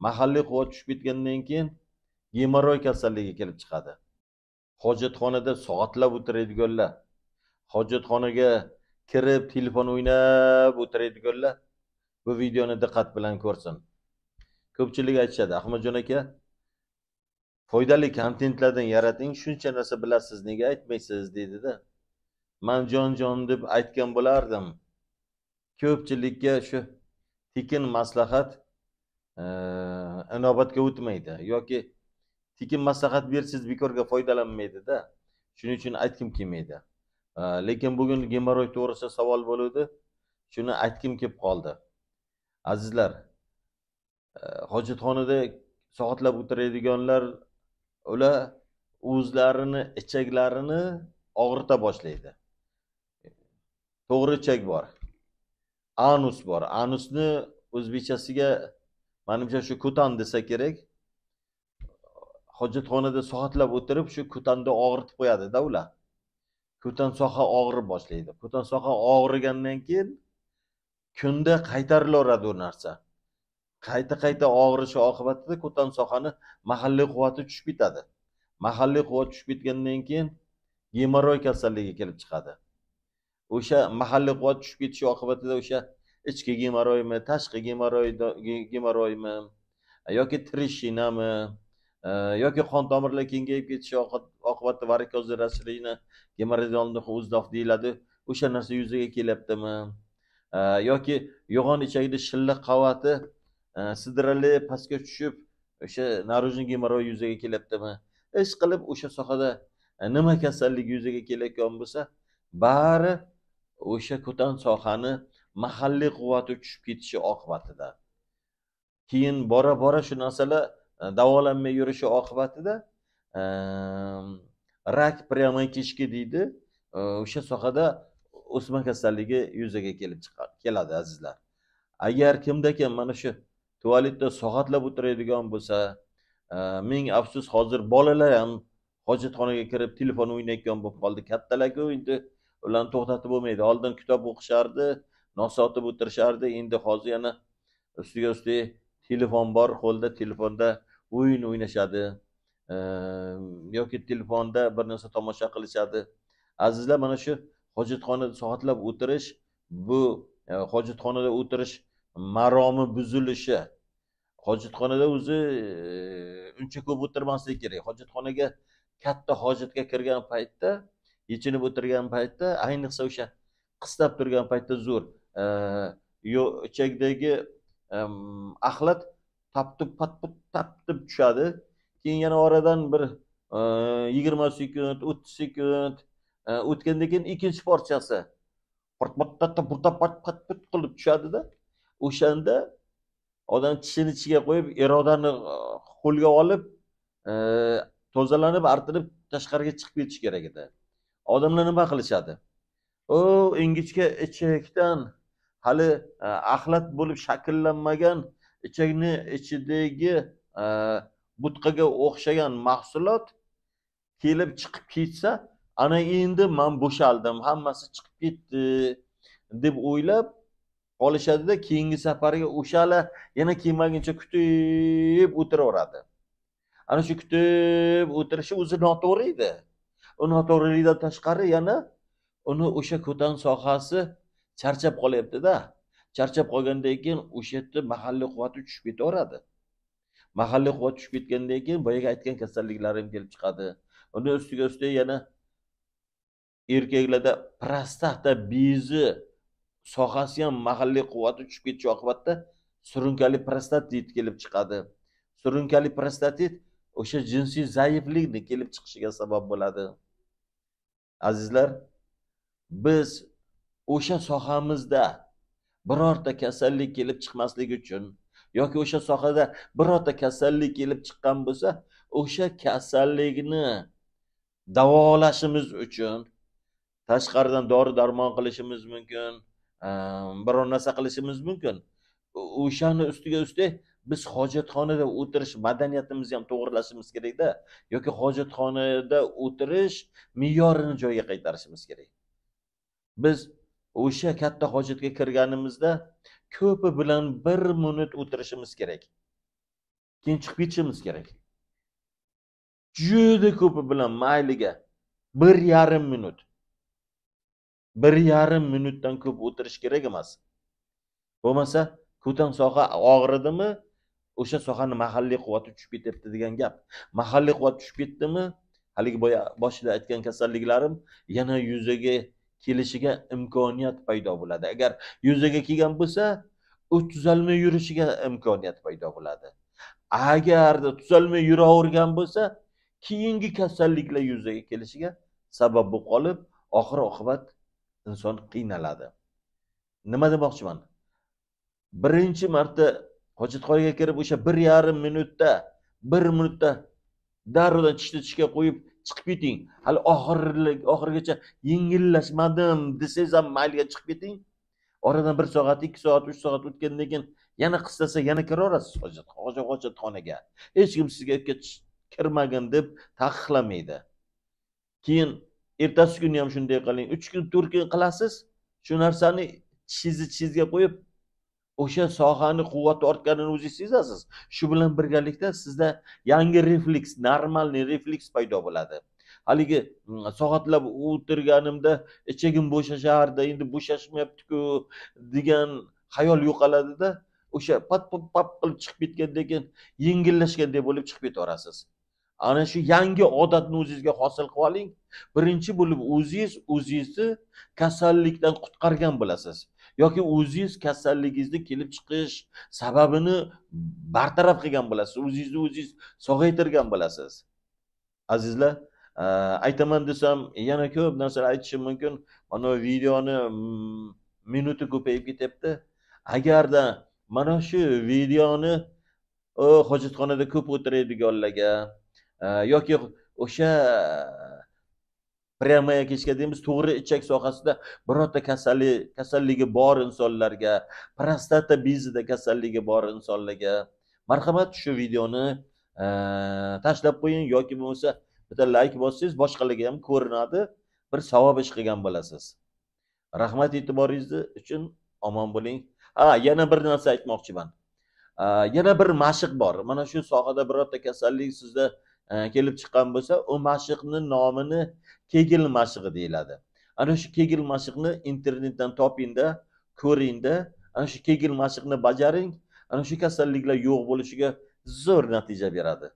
Mahalliy quvvat tushib ketgandan keyin gemoroy kasalligi kelib chiqadi. Hojatxonada soatlab o'tiradiganlar, hojatxonaga kirib telefon o'ynab o'tiradiganlar bu videoni diqqat bilan ko'rsin. Ko'pchilik aytishadi, Ahmadjon aka, foydali kontentlardan yarating, shuncha narsa bilasiz, nega aytmaysiz deydi-da. Men jon deb aytgan bo'lardim. Ko'pchilikka shu tekin maslahat inobatga o'tmaydi yoki tekin maslahat bersiz bekorga foydalanmaydi-da. Shuning uchun aytkim kelmaydi. Lekin bugun gemoroy to'g'risida savol bo'ldi. Shuni aytkim kelib qoldi. Azizlar, hojatxonada soatlab o'tiradiganlar ular o'zlarini ichaklarini og'rita boshlaydi. To'g'ri ichak bor. Anus bor. Anusni o'zbekchasiga menimcha shu ko'tan desa kerak. Hojatxonada soatlab o'tirib shu ko'tanda og'ritib qo'yadi-da ular. Ko'tan soha og'rib boshlaydi. Ko'tan soha og'rigandan keyin kunda qaytarilaveradi u narsa. Qayta og'rishi oqibatida ko'tan sohani mahalliy quvvati tushib ketadi. Mahalliy quvvat tushib ketgandan keyin gemoroy kasalligi kelib chiqadi. O'sha mahalliy quvvat tushib ketishi oqibatida o'sha ichki gemoroymi, tashqi gemoroymi yoki trishinami yoki qon tomirlar kengayib ketishi oqibatida varikoz rasriyni gemoroidalni uzdoq deyiladi. O'sha narsa yuzaga kelyaptimi? Yoki yo'g'on ichakda shilliq qavati sidralib pastga tushib o'sha narujniy gemoroy yuzaga kelyaptimi? Ish qilib o'sha sohada nima kasallik yuzaga kelayotgan bo'lsa, bari o'sha ko'tan sohani mahalliy quvvati tushib ketishi oqibatida. Keyin bora shu narsalar davolanmay yurishi oqibatida rak прямой kishki deydi. O'sha sohada o'sma kasalligi yuzaga keladi azizlar. Agar kimda-kim mana shu tualetda soatlab o'tiradigan bo'lsa, ming afsus, hozir bolalar ham hojatxonaga kirib telefon o'ynayotgan bo'lib qoldi. Kattalar-ku endi ularni to'xtatib bo'lmaydi. Oldin kitob o'qishardi, nosotib o'tirishardi. Endi hozir yana ustiga telefon bor, qo'lda telefonda o'yin o'ynashadi. Yoki telefonda bir narsa tomosha qilishadi. Azizlar, mana shu hojatxonada soatlab o'tirish, bu hojatxonada o'tirish maromi buzilishi. Hojatxonada o'zi uncha ko'p o'tirmaslik kerak. Hojatxonaga katta hojatga kirgan paytda, yechinib o'tirgan paytda, ayniqsa o'sha qistab turgan paytda zo'r ichakdagi axlat taptib tushadi. Keyin yana oradan bir 20 sekund, 30 sekund o'tgandan keyin ikkinchi porchasi qilib tushadi-da. O'shanda odam tishini ichiga qo'yib, irodani qo'lga olib, tozalanib, artilib tashqariga chiqib ketish kerak edi. Odamlar nima qilishadi? O ingichka ichakdan hali axlat bo'lib shakllanmagan ichakni ichidagi butqaga o'xshagan mahsulot kelib chiqib ketsa, ana endi men bo'shaldim, hammasi chiqib ketdi deb o'ylab qolishadi-da, keyingi safarga o'shalar yana kelmaguncha kutib o'tiraveradi. Ana shu kutib o'tirishi o'zi noto'g'ri edi. U noto'g'rilikdan tashqari yana uni o'sha ko'tan sohasi charchab qolyapti-da. Charchab qolgandan keyin o'sha yerda mahalliy quvvati tushib ketaveradi. Mahalliy quvvat tushib ketgandan keyin boyaga aytgan kasalliklar ham kelib chiqadi. Uni ustiga yana erkaklarda prostata bezi sohasi ham mahalliy quvvati tushib ketishi oqibatida surunkali prostatit kelib chiqadi. Surunkali prostatit o'sha jinsiy zaiflikni kelib chiqishiga sabab bo'ladi. Azizlar, biz o'sha sohamizda birorta kasallik kelib chiqmasligi uchun yoki o'sha sohada birorta kasallik kelib chiqqan bo'lsa, o'sha kasallikni davolashimiz uchun tashqaridan dori-darmon qilishimiz mumkin, biror narsa qilishimiz mumkin. O'shani ustiga biz hojatxonada o'tirish madaniyatimizni ham to'g'rilashimiz kerak-da, yoki hojatxonada o'tirish me'yorini joyiga qaytarishimiz kerak. Biz o'sha katta hojatga kirganimizda ko'pi bilan 1 minut o'tirishimiz kerak. keyin chiqib ketishimiz kerak. Juda ko'pi bilan mayliga 1,5 minut. 1,5 minutdan ko'p o'tirish kerak emas. Bo'lmasa, ko'tan soha og'ridimi, o'sha sohani mahalliy quvvati tushib ketyapti degan gap. Mahalliy quvvat tushib ketdimi, haligi boshida aytgan kasalliklarim yana yuzaga kelishiga imkoniyat paydo bo'ladi. Agar yuzaga kelgan bo'lsa, u tuzalmay yurishiga imkoniyat paydo bo'ladi. Agarda tuzalmay yuravergan bo'lsa, keyingi kasalliklar yuzaga kelishiga sabab bo'lib qolib, oxir oqibat inson qiynaladi. Nima demoqchiman? Birinchi marta hojatxonaga kirib o'sha 1,5 minutda, 1 minutda darrov tishga qo'yib chiqib keting. Hali oxirigacha yengillashmadim desangiz ham mayliga chiqib keting. Oradan 1 soat, 2 soat, 3 soat o'tgandan keyin yana qistasa yana kiraverasiz hojatxonaga. Hech kim sizga kirmagin deb taqiqlamaydi. Keyin ertasi kuni ham shunday qiling. 3 kun, 4 kun qilasiz. Shu narsani tishingizga qo'yib o'sha sohani quvvati ortganini o'zingiz sezasiz. Shu bilan birgalikda sizda yangi refleks, normalniy refleks paydo bo'ladi. Haligi soatlab o'tirganimda ichagim bo'shashardi, endi bo'shashmayapti-ku degan xayol yo'qoladida, o'sha pap qilib chiqib ketgandan keyin yengillashganday bo'lib chiqib ketaverasiz. Ana shu yangi odatni o'zingizga hosil qilib oling. Birinchi bo'lib o'zingizni kasallikdan qutqargan bo'lasiz. Yoki o'zingiz kasalligingizni kelib chiqish sababini bartaraf qilgan bo'lasiz. O'zingizni sog'aytirgan bo'lasiz. Azizlar, aytaman desam yana ko'p narsalar aytishim mumkin. Mana videoni minuti ko'payib ketyapti. Agarda mana shu videoni hojatxonada ko'p o'tiradiganlarga yoki o'sha prямая kechga deymiz, to'g'ri ichak sohasida birorta kasalligi bor insonlarga, prostata bezida kasalligi bor insonlarga marhamat shu videoni tashlab qo'ying yoki bo'lmasa bitta like bossangiz boshqalarga ham ko'rinadi, bir savob ish qilgan bo'lasiz. Rahmat e'tiboringiz uchun, omon bo'ling. Yana bir narsa aytmoqchiman. Yana bir mashq bor. Mana shu sohada birorta kasallik sizda kelib chiqqan bo'lsa, u mashqning nomini Kegel mashqi deyiladi. Ana shu Kegel mashqini internetdan topingda, ko'ringda, ana shu Kegel mashqini bajaring, ana shu kasalliklar yo'q bo'lishiga zo'r natija beradi.